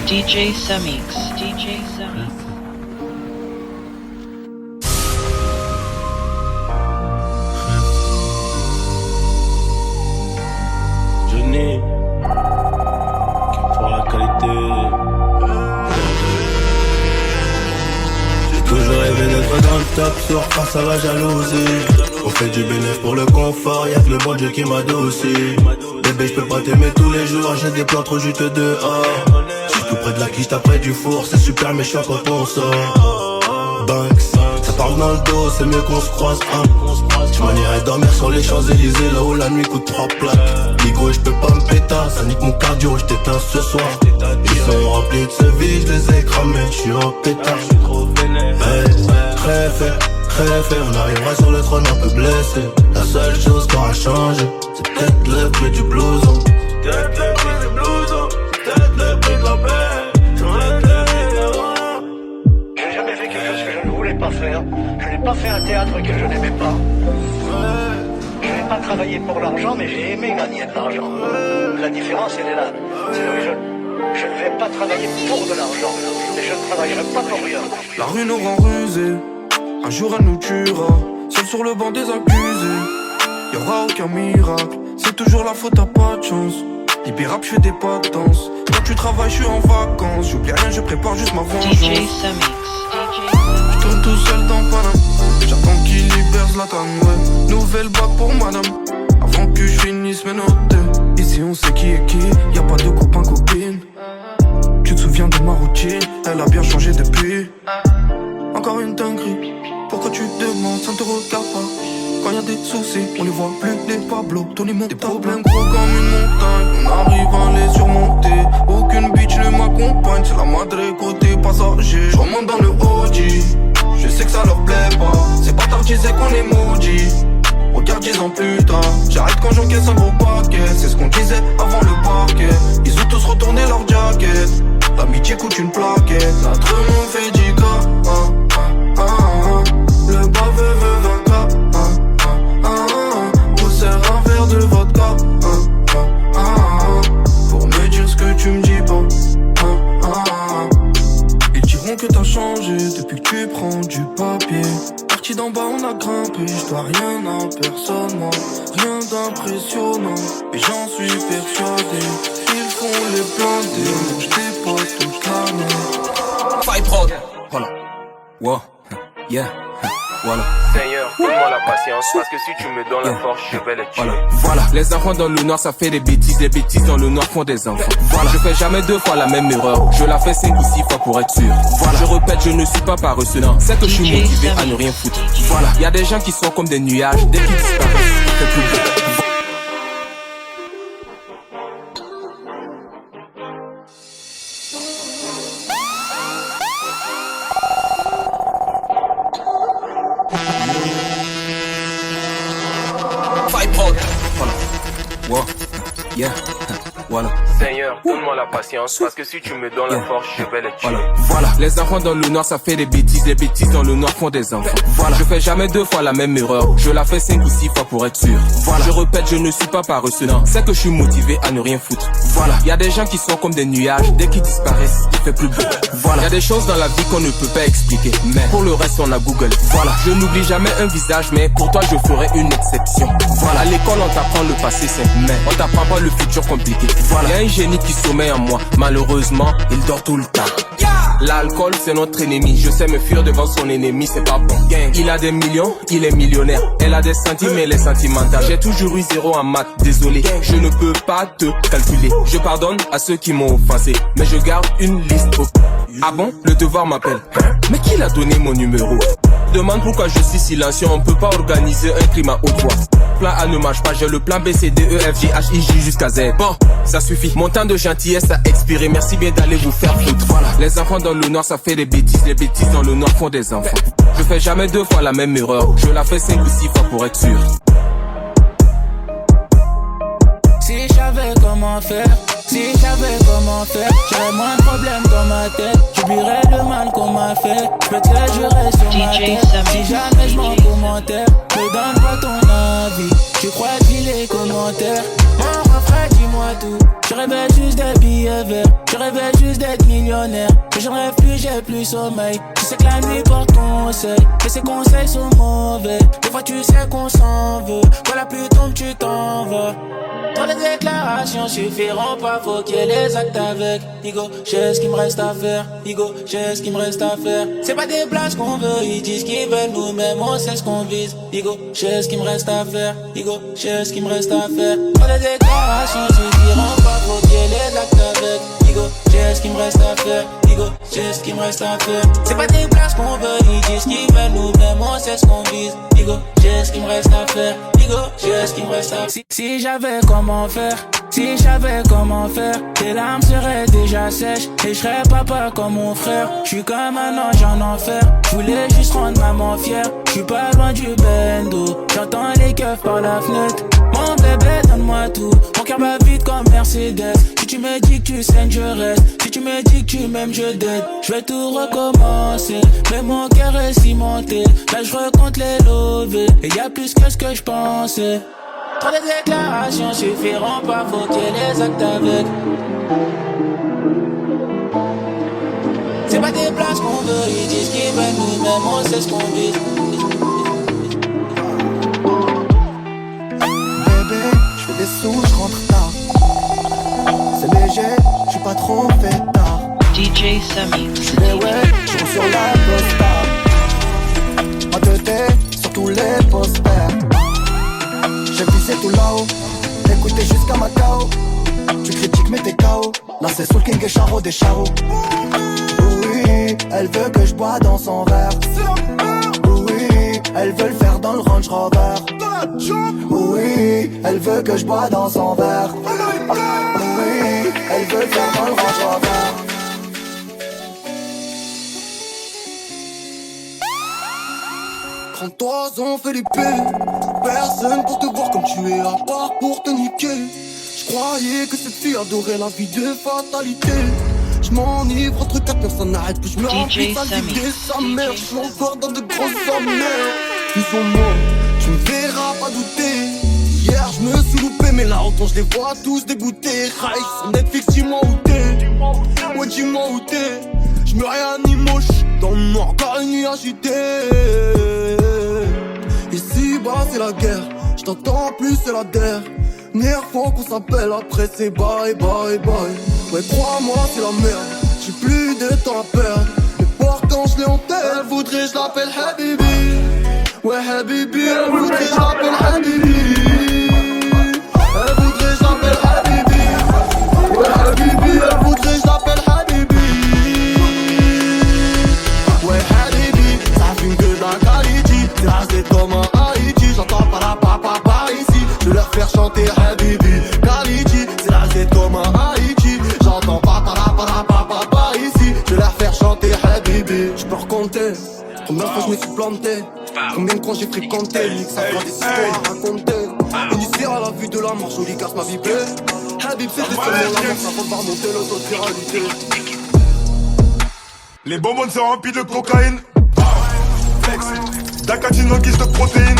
DJ Samix, DJ Samix. Johnny, qui prend la qualité. J'ai toujours rêvé d'être dans le top sur face à la jalousie. On fait du bénéfice pour le confort, y'a que le bon Dieu qui m'a adouci. Bébé, j'peux pas t'aimer tous les jours, j'ai des plans trop juste dehors. J'suis tout près de la quiche, t'as près du four, c'est super méchant quand on sort. Banks, ça parle dans le dos, c'est mieux qu'on se croise, hein. Tu m'en irais dormir sur les Champs-Élysées, là où la nuit coûte 3 plaques. Ligo, j'peux pas me péter, ça nique mon cardio, j't'éteins ce soir. Ils sont remplis de ce vide, j'les ai cramés, j'suis en pétard. Très fait, on arrivera sur le trône un peu blessé. La seule chose qui aura changé, c'est peut-être le prix du blouson. Peut-être le prix du blouson, peut-être le prix de la paix. J'ai jamais fait quelque chose que je ne voulais pas faire. Je n'ai pas fait un théâtre que je n'aimais pas. Je n'ai pas travaillé pour l'argent, mais j'ai aimé gagner de l'argent. La différence, elle est là. C'est que je ne vais pas travailler pour de l'argent, et je ne travaillerai pas pour rien. La rue nous rend rusés, un jour elle nous tuera. Seul sur le banc des accusés, y'aura aucun miracle. C'est toujours la faute, t'as pas de chance. Libé rap, j'fais des pas de danse. Quand tu travailles, j'suis en vacances. J'oublie rien, je prépare juste ma vengeance. DJ Samix, J'tourne tout seul dans Paname. J'attends qu'il libère Zlatan, ouais. Nouvelle bague pour madame, avant que je finisse mes notes. Ici on sait qui est qui, y'a pas de copain copine. Tu te souviens de ma routine, elle a bien changé depuis. Encore une dinguerie, pourquoi tu te demandes, ça ne te regarde pas. Quand y'a des soucis, on les voit plus, les Pablo, Tony Montana. Des problèmes gros comme une montagne, on arrive à les surmonter. Aucune bitch ne m'accompagne, c'est la madre côté passager. Je remonte dans le Audi, je sais que ça leur plaît pas. C'est pas tard, c'est qu'on est maudit. Regarde 10 ans plus tard, j'arrête quand j'encaisse un gros paquet. C'est ce qu'on disait avant le parquet. Ils ont tous retourné leur jacket. L'amitié coûte une plaquette. Notre monde fait 10K. Le baveux veut 20K. On sert un verre de vodka. Pour me dire ce que tu me dis pas. Ils diront que t'as changé depuis que tu prends du papier. Parti d'en bas on a grimpé, je dois rien à personne moi. Rien d'impressionnant, et j'en suis persuadé. Ils font les blindés, je dépose toute l'année. Fight prod, voilà, wow, yeah, voilà. Seigneur, donne-moi la patience, parce que si tu me donnes la force, je vais les tuer. Voilà, les enfants dans le noir, ça fait des bêtises. Les bêtises dans le noir font des enfants. Voilà, je fais jamais 2 fois la même erreur. Je la fais 5 ou 6 fois pour être sûr. Voilà, je répète, je ne suis pas paresseux. Non, c'est que je suis motivé à ne rien foutre. Voilà, y a des gens qui sont comme des nuages. Dès qu'ils disparaissent, c'est plus beau. Voilà, wow, yeah, voilà. Seigneur, donne-moi la patience, parce que si tu me donnes la force, je vais les tuer. Voilà, les enfants dans le noir, ça fait des bêtises. Les bêtises dans le noir font des enfants. Voilà, je fais jamais 2 fois la même erreur. Je la fais 5 ou 6 fois pour être sûr. Voilà, je répète, je ne suis pas paresseux. Non, c'est que je suis motivé à ne rien foutre. Voilà, y a des gens qui sont comme des nuages. Dès qu'ils disparaissent, il fait plus beau. Voilà, y a des choses dans la vie qu'on ne peut pas expliquer. Mais pour le reste, on a Google. Voilà, je n'oublie jamais un visage, mais pour toi, je ferai une exception. Voilà, à l'école, on t'apprend le passé simple, mais on t'apprend pas le futur compliqué. Voilà, y a un génie qui sommeille en moi. Malheureusement, il dort tout le temps. L'alcool, c'est notre ennemi. Je sais me fuir devant son ennemi, c'est pas bon. Il a des millions, il est millionnaire. Elle a des centimes, elle est sentimentale. J'ai toujours eu 0 en maths, désolé. Je ne peux pas te calculer. Je pardonne à ceux qui m'ont offensé, mais je garde une liste. Ah bon, le devoir m'appelle. Mais qui l'a donné mon numéro? Demande pourquoi je suis silencieux. On peut pas organiser un crime à haute voix. Plan A ne marche pas, j'ai le plan B, C, D, E, F, G, H, I, J jusqu'à Z. Bon, ça suffit, mon temps de gentillesse a expiré. Merci bien d'aller vous faire foutre. Voilà, les enfants dans le noir, ça fait des bêtises. Les bêtises dans le noir font des enfants. Je fais jamais 2 fois la même erreur. Je la fais 5 ou 6 fois pour être sûr. Si je savais comment faire, si je savais comment faire, j'aurais moins de problèmes dans ma tête. J'oublierais le mal qu'on m'a fait. Je peux te le jurer sur ma tête. Si jamais je m'en commentaire, me donne pas ton avis. Tu crois qu'il est commentaire? dis-moi frère, dis-moi tout. Je rêvais juste des billets verts, je rêvais juste d'être millionnaire. Mais j'en rêve plus, j'ai plus sommeil. Tu sais que la nuit porte conseil, mais ces conseils sont mauvais. Des fois tu sais qu'on s'en veut, quand la pluie tombe tu t'en vas. Tant les déclarations suffiront pas, faut qu'il y ait les actes avec. Nigo, j'ai ce qu'il me reste à faire. Nigo, j'ai ce qu'il me reste à faire. C'est pas des places qu'on veut, ils disent qu'ils veulent, nous-mêmes on sait ce qu'on vise. Nigo, j'ai ce qu'il me reste à faire. Nigo, j'ai ce qu'il me reste à faire. Tant les déclarations suffiront pas, faut qu'il y ait les actes avec. Nigo, j'ai ce qu'il me reste à faire. Nigo, j'ai ce qu'il me reste à faire. C'est pas des places qu'on veut, ils disent qu'ils veulent, nous-mêmes on sait ce qu'on vise. Nigo, j'ai ce qu'il me reste à faire. Nigo, j'ai ce qu'il me reste à faire. Si j'avais comment faire, si je savais comment faire, tes larmes seraient déjà sèches et je serais papa comme mon frère. Je suis comme un ange en enfer, je voulais juste rendre maman fière. Je suis pas loin du bendo, j'entends les keufs par la fenêtre. Mon bébé, donne-moi tout, mon cœur bat vite comme Mercedes. Si tu me dis que tu saignes, je reste. Si tu me dis que tu m'aimes, je dead. Je vais tout recommencer, mais mon cœur est cimenté. Là je recompte les lovés, et y a plus que ce que je pensais. Trop de déclarations suffiront pas, faut qu'il y ait les actes avec. C'est pas des places qu'on veut, ils disent qu'ils veulent, nous-mêmes on sait ce qu'on vise. Bébé, j'fais des sous, j'rentre tard. C'est léger, j'suis pas trop fêtard. DJ Samix. J'suis les ouais, j'roule sur la costa. Ma tête sur tous les posters. J'ai visé tout là-haut, écouté jusqu'à Macao. Tu critiques mais t'es KO. Là c'est Soul King et Charo des Charo. Oui, elle veut que je bois dans son verre. Oui, elle veut le faire dans le Range Rover. Oui, elle veut que je bois dans son verre. Oui, elle veut le faire dans le Range Rover. 33 ans Felipe, personne pour te voir comme tu es, à part pour te niquer. Je croyais que cette fille adorait la vie de fatalité. Je m'enivre entre quatre personnes, n'arrête plus, je me remplis sa l'idée, sa mère. Je suis encore dans de grosses sommaires. Ils sont morts, tu me verras pas douter. Hier je me suis loupé, mais là autant je les vois tous dégoûtés. Raïs sur Netflix, dis-moi où t'es. Ouais dis-moi où t'es. Je me réanime moche, dans le noir, encore une nuit agitée. Ici bas c'est la guerre, je t'entends plus c'est la dernière fois qu'on s'appelle, après c'est bye bye bye. Ouais crois-moi c'est la merde, j'ai plus de temps à perdre. Et pourtant je l'ai en tête, elle voudrait je l'appelle Habibi. Ouais Habibi, elle voudrait je l'appelle Habibi. Elle voudrait je l'appelle Habibi. Ouais Habibi, elle voudrait je l'appelle Habibi. Ouais Habibi, ça fume que de la qualité. C'est rasé comme un Haïti, j'entends pas la papa par ici. Je veux leur faire chanter Habibi, qualité. C'est rasé comme un Haïti, j'entends pas la papa par ici. Je veux leur faire chanter Habibi. Je peux recompter combien de fois je me suis planté, combien de coins j'ai fréquenté. Nick ça prend des histoires à raconter. Initié à la vue de la mort, jolie casse ma vibrée. Habib c'est seulement la mort, ça va pas remonter l'autopiralité. Les bonbons sont remplis de cocaïne. D'acatine en guise de protéines.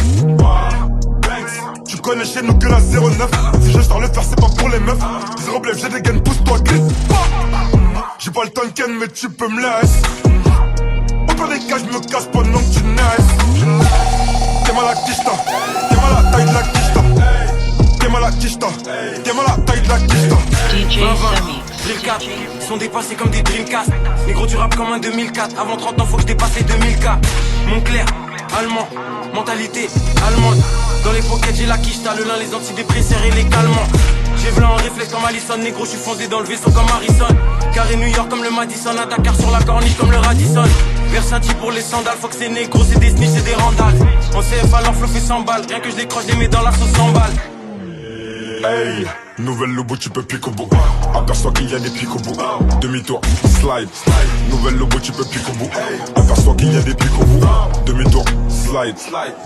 Tu connais chez nous que la 09. Si je sors le faire c'est pas pour les meufs. Zéro blef j'ai des gaines, pousse-toi glisse. J'ai pas le temps de ken mais tu peux me laisser. Au pire des cas je me casse pendant que tu naisses. T'es mal à kishta, t'es mal à taille de la kishta. T'es mal à kishta, t'es mal à taille de la kishta. DJ Samix. Drill 4, ils sont dépassés comme des Dreamcast. Négro tu rappes comme un 2004. Avant 30 ans faut que je dépasse les 2000K. Montclair, allemand, mentalité allemande. Dans les pockets j'ai la quicheta, le lin, les antidépresseurs et les calmants. J'ai v'là en réflexe comme Allison, négro j'suis foncé dans le vaisseau comme Harrison. Carré New York comme le Madison, à Dakar sur la corniche comme le Radisson. Versace pour les sandales, faut que c'est négro, c'est des snitch, c'est des randales. En CF alors flow fait 100 balles, rien que je décroche des mets dans la sauce 100 balles. Hey, nouvelle lobo, tu peux piquer au bout. Aperçois qu'il y a des pics au bout. Demi-tour, slide. Nouvelle lobo, tu peux piquer au bout. Aperçois qu'il y a des pics au bout. Demi-tour, slide.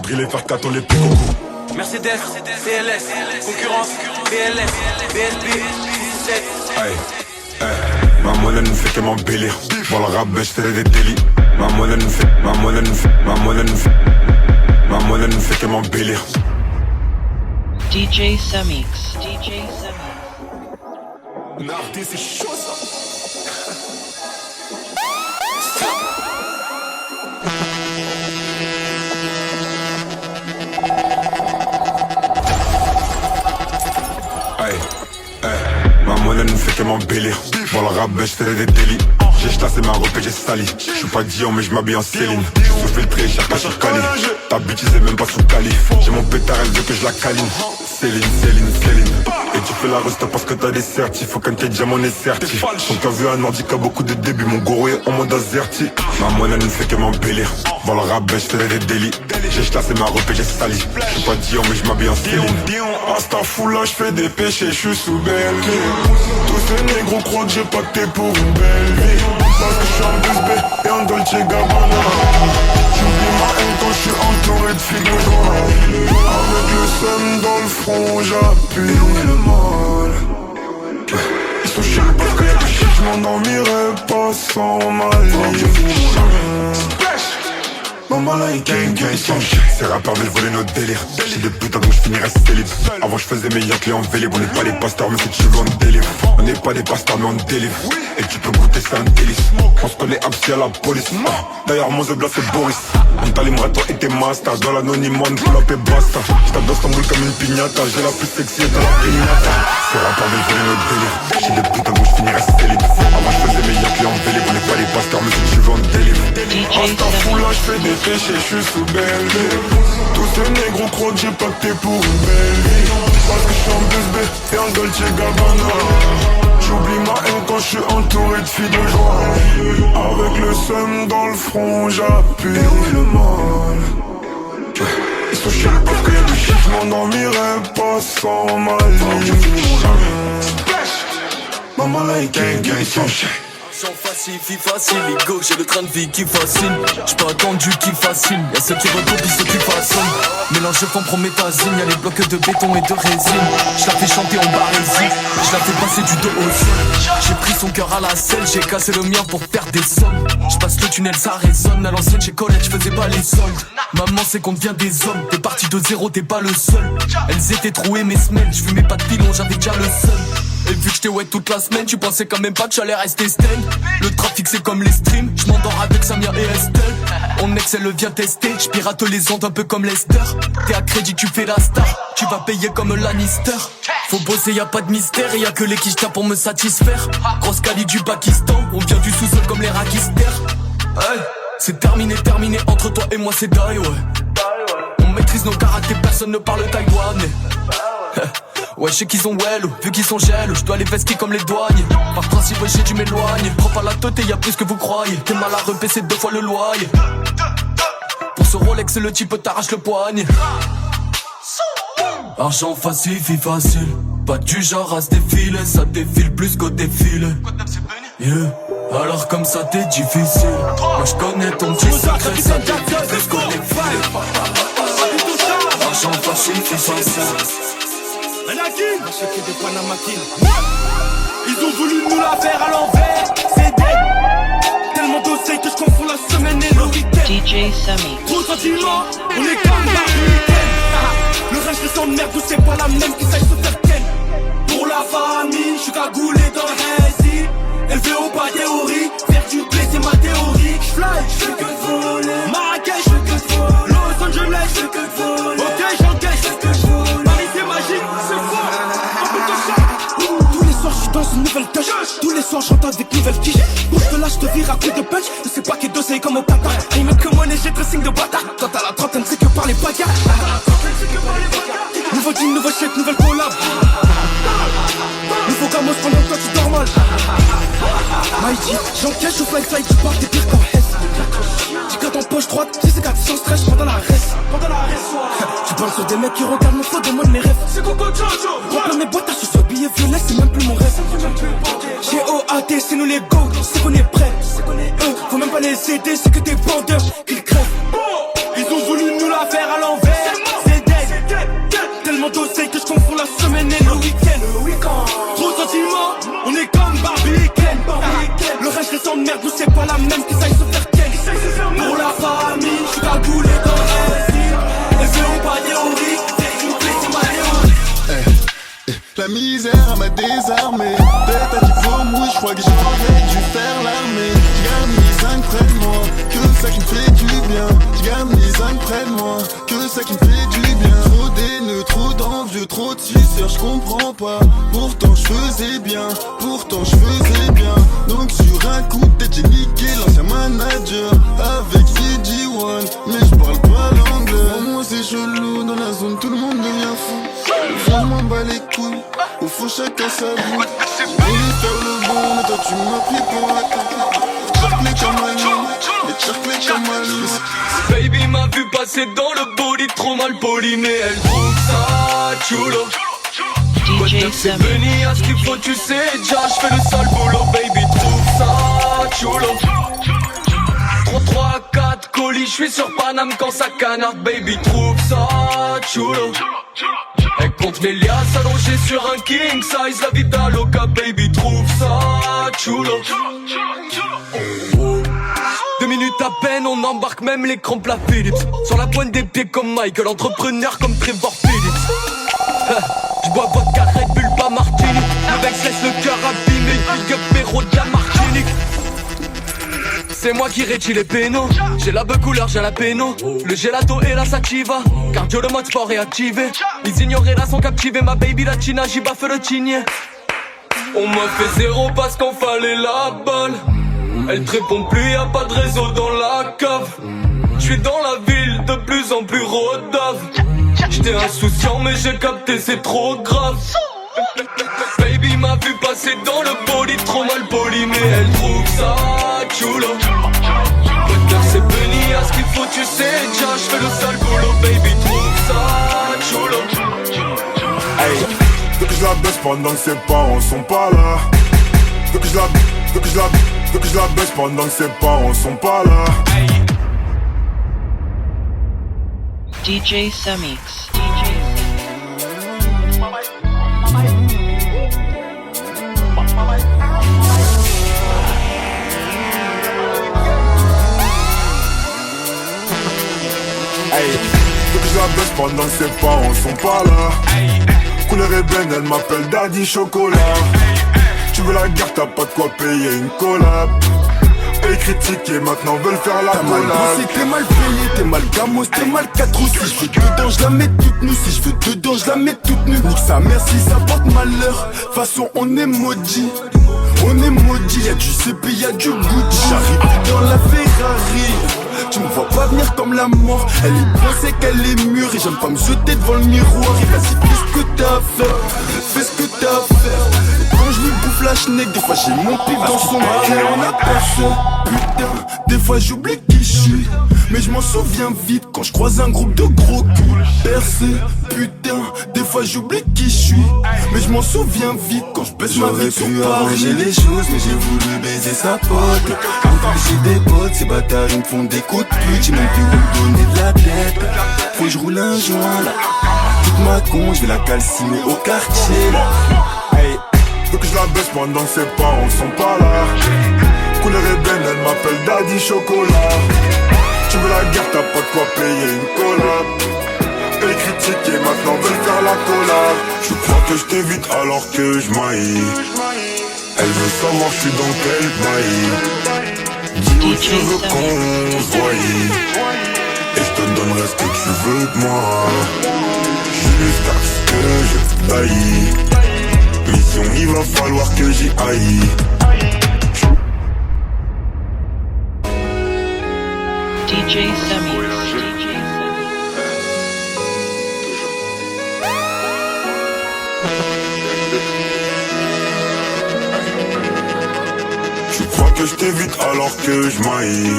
Drill et faire 4 on les pique au bout. Mercedes, CLS, concurrence, BLS, BLP, 17. Hey, ma monnaie ne fait que m'embellir. Dans le rap, je fais des délits. Ma monnaie ne fait que m'embellir. DJ Samix. DJ Samix. Nardé, c'est chaud ça. Ma monnaie ne fait que m'embellir. Dans le rap, je fais des délits. J'ai chassé ma robe et j'ai sali. Je suis pas Dion mais je m'habille en Céline. Je suis filtré, cher pas sur Cali. Ta bitch c'est même pas sous Cali. J'ai mon pétard, elle veut que je la câline. Céline. Et tu fais la resta parce que t'as des certifs. Faut qu'un t'es diamant est certif. Son cas vu un ordi a beaucoup de débuts. Mon goro est en mode azerti. Ma monnaie ne fait que m'embellir. Dans le rap, je fais des délits. J'ai chassé ma robe et j'ai sali. Je suis pas Dion mais je m'habille en Céline. Insta full là, je fais des péchés, je suis sous belle vie. Tous ces négros croient que j'ai pacté pour une belle vie. Parce que je suis en BSB et en Dolce Gabbana. J'oublie ma haine quand je suis entouré de filles de joie. Avec le seum dans le front, j'appuie. Et où est le mal? Ils sont chiants parce que y'a des shit, je m'endormirai pas sans ma ligne. Maman là, ces rappeurs veulent voler nos délires. J'ai des putains donc je finirai célib. Avant je faisais meilleur que les en vélib. On n'est pas des pasteurs mais si tu veux on délivre. On n'est pas des pasteurs mais on délivre. Et tu peux goûter c'est un délice. On se connaît absi à la police. D'ailleurs mon zebla c'est Boris. On t'allimera toi et tes masters. Dans l'anonymat on pull up et basta. J'tape d'Istanbul comme une pignata. J'ai la plus sexy et dans la pignata. Ces rappeurs veulent voler nos délires. J'ai des putains donc je finirai célib. Avant je faisais meilleur que les en vélib. On n'est pas des pasteurs mais si tu veux on délivre. Insta full là je fais des péchés, je suis sous belle vie. Tous ces négros croient que j'ai pacté pour une belle vie. Parce que je suis en BSB et en Dolce Gabbana. J'oublie ma haine quand je suis entouré de filles de joie. Avec le seum dans le front, j'appuie. Et où est le mal? Ils sont chiants parce que y'a des shit, je m'endormirai pas sans ma ligne. Maman là, ils sont chiants. J'en facile, vie facile, ego, j'ai le train de vie qui fascine. J'suis pas attendu qui fascine, y'a ceux qui recopient, ceux qui façonnent. Mélange de comprométhazine, y'a les blocs de béton et de résine. J'la fais chanter en barésie, j'la fais passer du dos au sol. J'ai pris son cœur à la selle, j'ai cassé le mien pour faire des sommes. J'passe le tunnel, ça résonne, à l'ancienne chez collège, j'faisais pas les soldes. Maman c'est qu'on devient des hommes, t'es parti de zéro, t'es pas le seul. Elles étaient trouées mes semelles, j'fumais pas de pilon, j'avais déjà le seum. Et vu que j'étais wet toute la semaine, tu pensais quand même pas que j'allais rester stand. Le trafic c'est comme les streams, j'm'endors avec Samia et Estelle. On excelle vient tester, j'pirate les ondes un peu comme Lester. T'es à crédit, tu fais la star, tu vas payer comme Lannister. Faut bosser, y'a pas de mystère, et y'a que les quichtas pour me satisfaire. Grosse Cali du Pakistan, on vient du sous-sol comme les Rakisters. Hey, c'est terminé, entre toi et moi c'est die, ouais. On maîtrise nos caractères, personne ne parle taïwanais. Ouais, je sais qu'ils ont well, vu qu'ils sont gel, je dois les vesquer comme les douaniers. Par principe, j'ai dû m'éloigner. Prends pas la tête et y'a plus que vous croyez. T'es mal à repérer, c'est 2 fois le loyer. Pour ce Rolex, le type t'arrache le poignet. Argent facile, vie facile. Pas du genre à se défiler, ça défile plus qu'au défilé. Yeah. Alors comme ça t'es difficile. Moi je connais ton petit secret, ça défile plus qu'au défilé. Argent facile, vie facile. Ils ont voulu nous la faire à l'envers, c'est dead. Tellement d'oseille que je confonds la semaine et le week-end. DJ Samy. Trop sentiment, on est comme par week-end. Le reste je sens de merde, c'est pas la même qui sache se faire ken. Pour la famille, je suis cagoulé dans le récit. Élevé au pas théorie, faire du blé c'est ma théorie. J'fly, j'fais que de voler. Marrakech, j'fais que de voler. Los Angeles, j'fais que de voler. Ok, j'encaisse, j'fais que de voler. Paris c'est magique, c'est fort. Tous les soirs j'suis dans une nouvelle tâche. Tous les soirs j'entends avec nouvelles quiches. Où j'te lâche, j'te vire à coups de punch. Ne sais pas qui d'oseille comme au Qatar. Ils mettent que monnaie, j'ai dressing de bâtard. Quand t'as la trentaine, c'est que par les bagarres. Nouveau team, nouveau shit, nouvelle collab. Nouveau gamos pendant que toi tu dors mal. Mighty, j'encaisse, je fly fly, tu pars, t'es pire qu'en Hess. J'ai qu'à ton poche droite, j'ai ces 4 sans stress pendant la reste. Tu parles sur des mecs qui regardent mon flow, demande mes rêves. C'est Coco Jojo. Remplis mes boîtes, je suis billet violet, c'est même plus mon rêve. G.O.A.T, c'est nous les go, c'est qu'on est prêts. Eux, faut même pas les aider, c'est que des bandeurs qu'ils crèvent. Ils ont voulu nous la faire à l'envers, c'est dead. Tellement d'oseille que je confonds la semaine et le week-end. Trop sentiment, on est comme Barbican. Le reste je sens de merde, nous c'est pas la même qui sache se faire ken. Pour la famille, je suis cagoulé dans le récit. Élevé au pas théorie, c'est ma théorie. La misère m'a désarmé, tête crois que j'aurais dû faire l'armée. J'garde mes ânes près de moi, que ça qui me fait du bien. J'garde mes ânes près de moi, que ça qui me fait du bien. Trop d'haineux, trop d'envieux, trop de suceurs, j'comprends pas. Pourtant j'faisais bien, pourtant j'faisais bien. Donc sur un coup de tête j'ai niqué l'ancien manager avec CG1, mais j'parle pas l'anglais. Pour moi c'est chelou, dans la zone tout le monde devient fou. Je m'en bats les couilles, au fond chacun sa vie. Je voulais faire le bon, mais toi tu m'as pris pour un con. Charclé comme un loup, et charclé comme un loup. Baby m'a vu passer dans le body, trop mal poli, mais elle trouve ça chulo. DJ C'est venu à ce qu'il faut, tu sais déjà, j'fais le sale boulot, baby trouve ça chulo. 3, 4 colis, j'suis sur Paname quand ça canarde, baby trouve ça chulo. Elle compte mes liasses allongées sur un king size, la vida loca, baby trouve ça chulo. 2 minutes à peine, on embarque même les crampes la Philips. Sur la pointe des pieds comme Michael, entrepreneur comme Trevor Phillips. J'bois vodka, Red Bull, pas Martini. Le mec laisse le cœur abîmé, big up héros de la Martinique. C'est moi qui rétis les pénaux. J'ai la beuh couleur, j'ai la péno. Le gelato et la sativa. Cardio, le mode sport est activé. Ils ignoraient là, sont captivés. Ma baby latina, j'y baffe le tigné. On m'a fait 0 parce qu'on fallait la balle. Elle te répond plus, y'a pas de réseau dans la cave. J'suis dans la ville, de plus en plus rodave. J'étais insouciant mais j'ai capté, c'est trop grave. Baby m'a vu passer dans le body, trop mal poli, mais elle trouve ça chulo. Peut-être c'est béni à ce qu'il faut, tu sais déjà, j'fais le sale boulot, baby trouve ça chulo. Hey, veux que je la baisse pendant que ses parents sont pas là. Veux que je la baisse pendant que ses parents sont pas là. DJ Samix. Hey, veux que je la baisse pendant que ses parents sont pas là. Couleur ébène, elle m'appelle Daddy Chocolat. Tu veux la guerre, t'as pas de quoi payer une collab. Paye critiquer, maintenant veulent faire la collab. T'as mal bossé, t'es mal payé, t'es mal gamos, t'es mal 4 ou 6. Si je veux dedans, je la mets toute nue. Si je veux dedans, je la mets toute nue. Nique sa mère si ça porte malheur. Façon on est maudit. On est maudit, y'a du CP, y'a du Gucci. J'arrive dans la Ferrari. Tu me vois pas venir comme la mort. Elle est pensée qu'elle est mûre. Et j'aime pas me jeter devant le miroir. Et vas-y, fais ce que t'as à faire. Fais ce que t'as à faire. Et quand je lui bouffe la schneck, des fois j'ai mon pif dans son cœur. On a personne, putain. Des fois j'oublie qui je suis. Mais je m'en souviens vite quand je croise un groupe de gros culs. Percé, putain. Des fois j'oublie qui je suis. Mais je m'en souviens vite quand je baisse ma vie sur Paris. J'aurais pu arranger les choses, mais j'ai voulu baiser sa pote. En plus j'ai des potes, ces bâtards ils me font des coups de pute. J'ai même plus où me donner de la tête. Faut que je roule un joint là. Toute ma con, je vais la calciner au quartier là. Hey, veux que je la baisse pendant que ses parents sont pas là. Couleur ébène, elle m'appelle Daddy Chocolat. Tu veux la guerre, t'as pas de quoi payer une collab. Paye critiquer, maintenant veulent faire la collab. Je crois que je t'évite alors que je maille. Elle veut savoir je suis dans quel bail. Dis où tu veux qu'on se voie. Et je te donnerai ce que tu veux de moi. Jusqu'à ce que je taille. Mission, il va falloir que j'y aille. DJ Samix. Tu crois que je t'évite alors que je maille.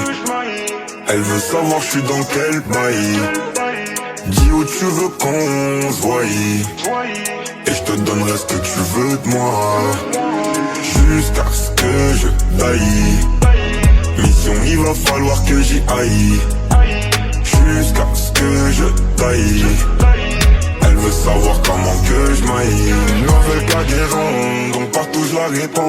Elle veut savoir je suis dans quel bail. Dis où tu veux qu'on se voie. Et je te donnerai ce que tu veux de moi. Jusqu'à ce que je taille. Mission, il va falloir que j'y aille. Jusqu'à ce que je taille. Elle veut savoir comment que je maille. Nouvelle cargaison, donc partout je la répands.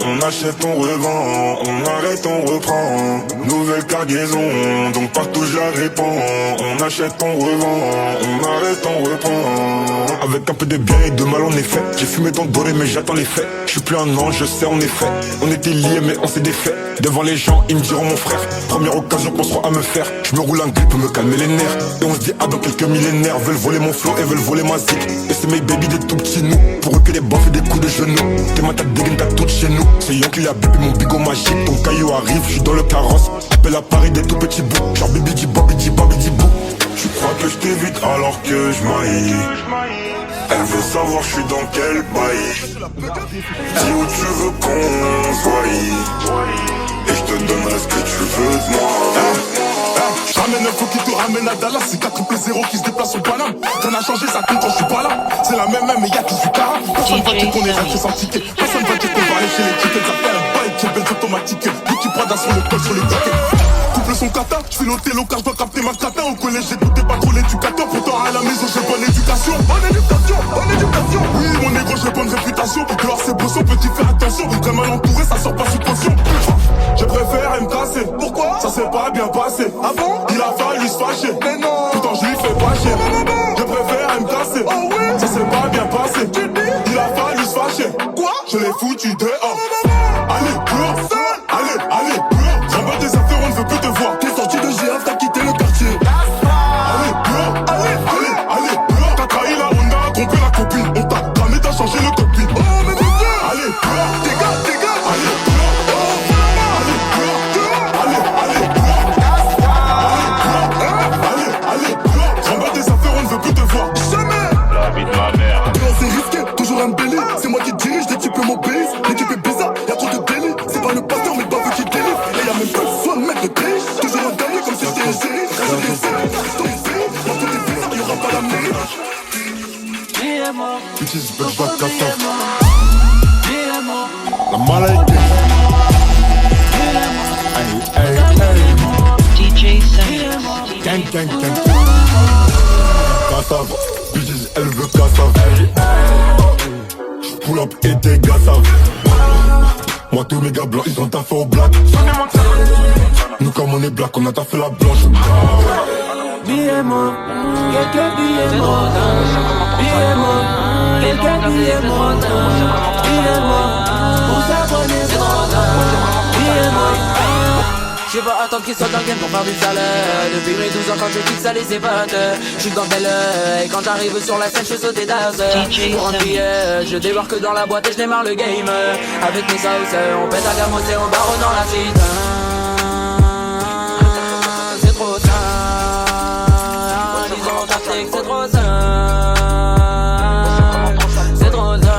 On achète, on revend, on arrête, on reprend. Nouvelle cargaison, donc partout je la répands. On achète, on revend, on arrête, on reprend. Avec un peu de bien et de mal en effet. J'ai fumé dans le doré mais j'attends les faits. Je suis plus un ange, je sais en effet. On était liés mais on s'est défait. Devant les gens ils me diront mon frère. Première occasion qu'on sera à me faire. Je me roule un grip pour me calmer les nerfs. Et on se dit ah dans quelques millénaires. Veulent voler mon flow et veulent voler ma zik. Et c'est mes baby des tout petits nous. Pour eux que des baffes et des coups de genoux. T'es ma tête dégaine t'as tout chez nous. C'est Yon qui a bébé mon bigot magique. Ton caillou arrive, je suis dans le carrosse. Appelle à Paris des tout petits bouts. Genre bibi di bou. Tu crois que je t'évite alors que je maille. Elle veut savoir je suis dans quel bail. Dis où tu veux qu'on soit. Et je te donnerai ce que tu veux de moi. Je ramène un faux qui te ramène à Dallas. C'est 4 0 qui se déplacent au Paname. Rien n'a changé, ça compte quand je suis pas là. C'est la même mais y'a 18 carats. Personne va dire qu'on est rentré sans ticket. Personne va dire qu'on va aller chez les tickets. Ça fait un bail qui est belle automatique. Lui qui prend sur le col sur les tickets. Couple son kata, je fais l'hôtel car je dois capter ma cata. Au collège j'écoutais pas trop l'éducateur. Pourtant à la maison j'ai bonne éducation. Bonne éducation. Oui mon négro j'ai bonne réputation. Dehors c'est bosson, petit fais attention. Très mal entouré, ça sort pas sous caution. Je préfère me casser. Pourquoi? Ça s'est pas bien passé. Ah bon? Il a fallu se fâcher. Mais non. Pourtant je lui fais pas chier. Je préfère me casser. Oh oui. Ça s'est pas bien passé. Il a fallu se fâcher. Quoi? Je l'ai foutu dehors. Allez, dehors. Allez, dehors. Remballe tes affaires, on ne veut plus te voir. T'es sorti de GF, t'as quitté le quartier. Allez, dehors. Allez, dehors. T'as trahi la Honda, trompé la copine. On t'a cramé, t'as changé le cockpit. Oh, mais putain. Allez, dehors. Dégage. Allez, dehors. C'est moi qui dirige, l'équipe m'obéisse. L'équipe est bizarre, y'a trop de délits. C'est pas le pasteur mais le baveux qui délivre. Et y'a même pas besoin de mettre le délit. Toujours un dernier comme si j'étais un génie. Reste des séries, dans tout est bizarre, y'aura pas la mairie. Bitches, bitch, back, cut off. La maladie. DJ Semi. Gang. Cut off. Bitches, elle veut cut off. Pull up et tes gars savent. Moi tous mes gars blancs ils ont taffé au black. Nous comme on est black on a taffé la blanche. Billet mort, quelques billets morts. Billet mort, quelques billets morts. Billet mort, pour s'abonner. Billet mort. Je vais pas attendre qu'ils soient dans le game pour faire du salaire. Depuis mes 12 ans quand je quitte ça les épates. Je suis dans belle et quand j'arrive sur la scène je sauter d'as. Pour un billet, je débarque dans la boîte et je démarre le game. Avec mes sauces, on pète à gamos et on barre dans la suite. C'est trop ça. Ils ont capté que c'est trop ça. C'est trop ça.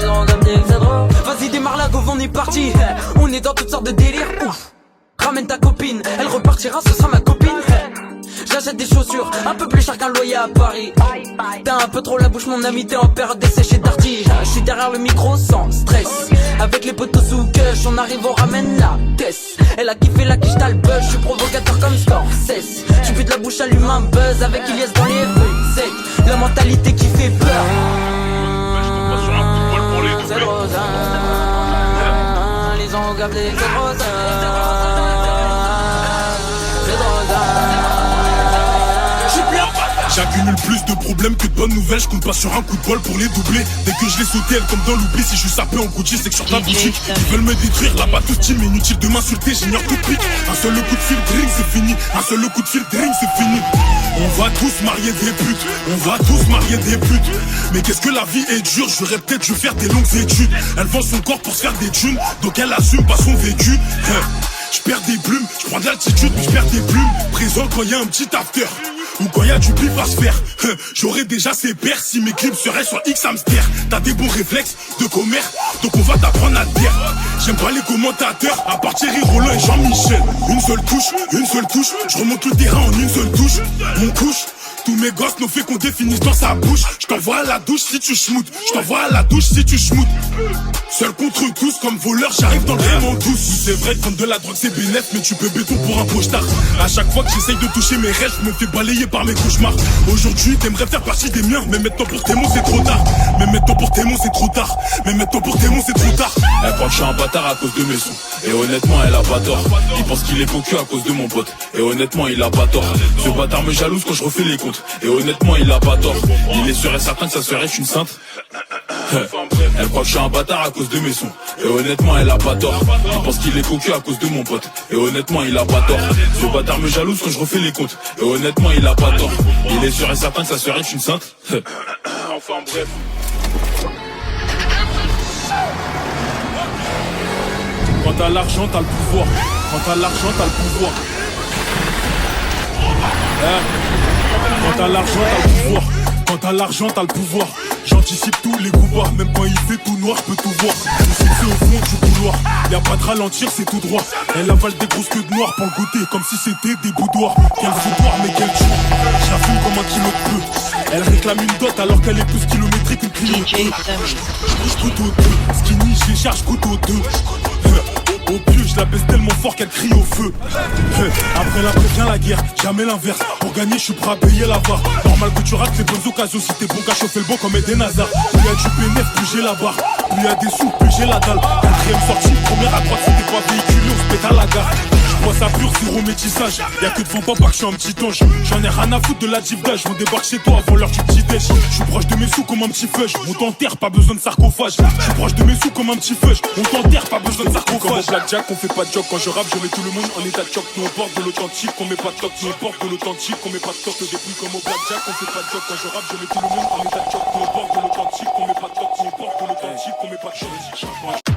Ils ont capté que c'est trop. Vas-y démarre la go, on est parti. On est dans toutes sortes de délires, ouf. Ramène ta copine, elle repartira, ce sera ma copine. J'achète des chaussures, un peu plus cher qu'un loyer à Paris. T'as un peu trop la bouche mon ami, t'es en période d'essai chez Darty. Je suis derrière le micro sans stress. Avec les potos sous cush, on arrive, on ramène la caisse. Elle a kiffé la quiche, t'as le buzz, je suis provocateur comme Scorsese. Tu fais de la bouche, allume un buzz avec Ilias dans les rues. C'est la mentalité qui fait peur. C'est rosa. Ils ont gardé c'est rosa. C'est rosa. J'accumule plus de problèmes que de bonnes nouvelles. Je compte pas sur un coup de bol pour les doubler. Dès que je les sauté, elle tombe dans l'oubli. Si je suis sapé en Gucci, c'est que je suis la boutique. Ils veulent me détruire, là-bas tout team. Inutile de m'insulter, j'ignore tout pique. Un seul coup de fil, drink, c'est fini. Un seul coup de fil, drink, c'est fini. On va tous marier des putes. On va tous marier des putes. Mais qu'est-ce que la vie est dure. J'aurais peut-être dû faire des longues études. Elle vend son corps pour se faire des thunes. Donc elle assume pas son vécu. Je perds des plumes, je prends de l'altitude, mais je perds des plumes. Présent quand y a un petit after. Ou quand y'a du bif à se faire. J'aurais déjà ses pères si mes clips seraient sur X Hamster. T'as des bons réflexes de commerce, donc on va t'apprendre à te taire. J'aime pas les commentateurs, à part Thierry Roland et Jean-Michel. Une seule touche, je remonte le terrain en une seule touche. On couche, tous mes gosses, nos faits qu'on définisse dans sa bouche. J't'envoie à la douche si tu schmoutes. J't'envoie à la douche si tu schmoutes. Seul contre tous, comme voleur, j'arrive dans le game en douce. Oui, c'est vrai que vendre de la drogue c'est bénéf, mais tu peux béton pour un pochetard. À chaque fois que j'essaye de toucher mes rêves, je me fais balayer par mes cauchemars. Aujourd'hui, t'aimerais faire partie des miens, mais maintenant pour tes mots c'est trop tard. Mais maintenant pour tes mots c'est trop tard. Mais maintenant pour tes mots c'est trop tard. Elle croit que je suis un bâtard à cause de mes sous. Et honnêtement, elle a pas tort. Il pense qu'il est cocu à cause de mon pote. Et honnêtement, il a pas tort. Ce bâtard me jalouse quand je refais les comptes. Et honnêtement, il a pas tort. Il est sûr et certain que sa sœur est une sainte. Elle croit que je suis un bâtard à cause de mes sons. Et honnêtement elle a pas tort. Il pense qu'il est cocu à cause de mon pote. Et honnêtement il a pas tort. Ce bâtard me jalouse quand je refais les comptes. Et honnêtement il a pas tort. Il est sûr et certain que sa sœur est une sainte. Enfin bref. Quand t'as l'argent t'as le pouvoir. Quand t'as l'argent t'as le pouvoir. Quand t'as l'argent t'as le pouvoir. Quand t'as l'argent t'as le pouvoir. J'anticipe tous les coups bas. Même quand il fait tout noir je peux tout voir. Je sais que c'est au fond du couloir. Y'a pas de ralentir c'est tout droit. Elle avale des grosses queues de noir pour le goûter. Comme si c'était des boudoirs. Quel foutoir mais quel jour. Je la fume comme un kilo de peu. Elle réclame une dot alors qu'elle est plus kilométrique qu'une Clio 2. Je couteau 2. Skinny j'ai charge couteau 2. Au pieu, je la baisse tellement fort qu'elle crie au feu. Après l'après vient la guerre, jamais l'inverse. Pour gagner, je suis prêt à payer la barre. Normal que tu rates les bonnes occasions. Si t'es bon qu'à chauffer le bon comme Eden Hazard. Plus y'a du PNF, plus j'ai la barre. Plus y'a des sous, plus j'ai la dalle. Quatrième sortie, première à droite, c'était pas véhiculé, on se pète à la gare. Moi ça pure, zéro métissage. Y'a que devant papa que je suis un petit ange. J'en ai rien à foutre de la divdage. On débarque chez toi avant l'heure du petit déj. Je suis proche de mes sous comme un petit feuge. On t'enterre, pas besoin de sarcophage. Je suis proche de mes sous comme un petit feuge. On t'enterre, pas besoin de sarcophage. Jack, on fait pas de joke quand je rappe, je mets tout le monde en état de choc. Nous on porte de l'authentique, on met pas de toc. Nous on porte de l'authentique, on met pas de toc. Le début comme au blackjack, on fait pas de joke quand je rappe, je mets tout le monde en état de choc. Nous on porte de l'authentique, on met pas de toc. Nous on porte de l'authentique, on met pas de toc.